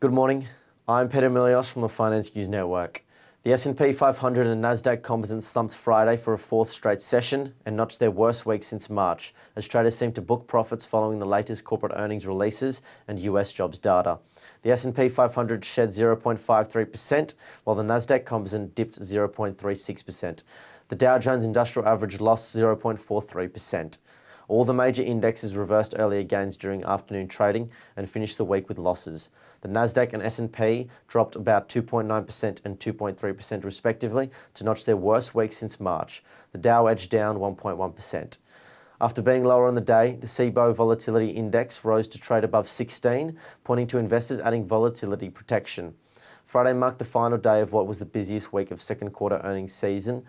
Good morning, I'm Peter Milios from the Finance News Network. The S&P 500 and Nasdaq Composite slumped Friday for a fourth straight session and notched their worst week since March, as traders seem to book profits following the latest corporate earnings releases and US jobs data. The S&P 500 shed 0.53%, while the Nasdaq Composite dipped 0.36%. The Dow Jones Industrial Average lost 0.43%. All the major indexes reversed earlier gains during afternoon trading and finished the week with losses. The Nasdaq and S&P dropped about 2.9% and 2.3% respectively to notch their worst week since March. The Dow edged down 1.1%. After being lower on the day, the CBOE Volatility Index rose to trade above 16, pointing to investors adding volatility protection. Friday marked the final day of what was the busiest week of second quarter earnings season.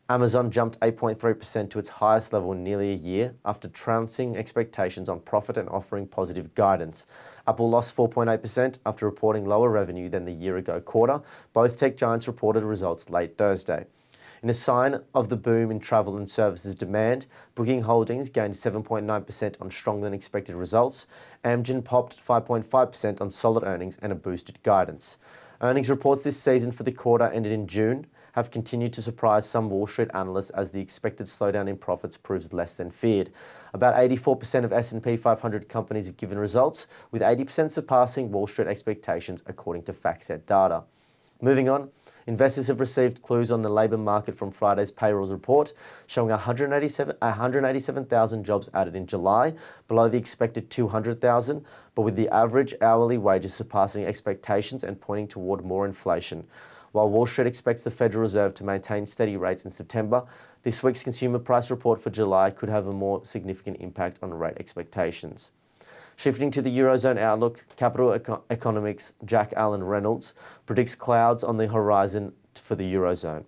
Amazon jumped 8.3% to its highest level in nearly a year after trouncing expectations on profit and offering positive guidance. Apple lost 4.8% after reporting lower revenue than the year-ago quarter. Both tech giants reported results late Thursday. In a sign of the boom in travel and services demand, Booking Holdings gained 7.9% on stronger-than-expected results. Amgen popped 5.5% on solid earnings and a boosted guidance. Earnings reports this season for the quarter ended in June have continued to surprise some Wall Street analysts as the expected slowdown in profits proves less than feared. About 84% of S&P 500 companies have given results, with 80% surpassing Wall Street expectations according to FactSet data. Moving on, investors have received clues on the labour market from Friday's payrolls report, showing 187,000 jobs added in July, below the expected 200,000, but with the average hourly wages surpassing expectations and pointing toward more inflation. While Wall Street expects the Federal Reserve to maintain steady rates in September, this week's consumer price report for July could have a more significant impact on rate expectations. Shifting to the Eurozone outlook, Capital Economics' Jack Allen Reynolds predicts clouds on the horizon for the Eurozone,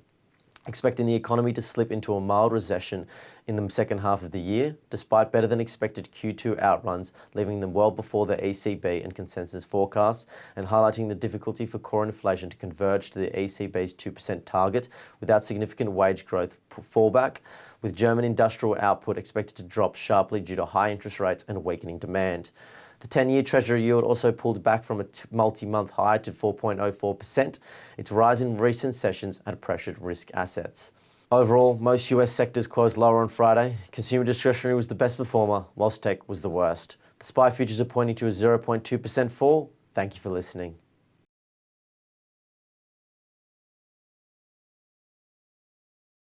expecting the economy to slip into a mild recession in the second half of the year, despite better-than-expected Q2 outruns, leaving them well before the ECB and consensus forecasts, and highlighting the difficulty for core inflation to converge to the ECB's 2% target without significant wage growth fallback, with German industrial output expected to drop sharply due to high interest rates and weakening demand. The 10-year Treasury yield also pulled back from a multi-month high to 4.04%. Its rise in recent sessions had pressured risk assets. Overall, most US sectors closed lower on Friday. Consumer discretionary was the best performer, whilst tech was the worst. The SPY futures are pointing to a 0.2% fall. Thank you for listening.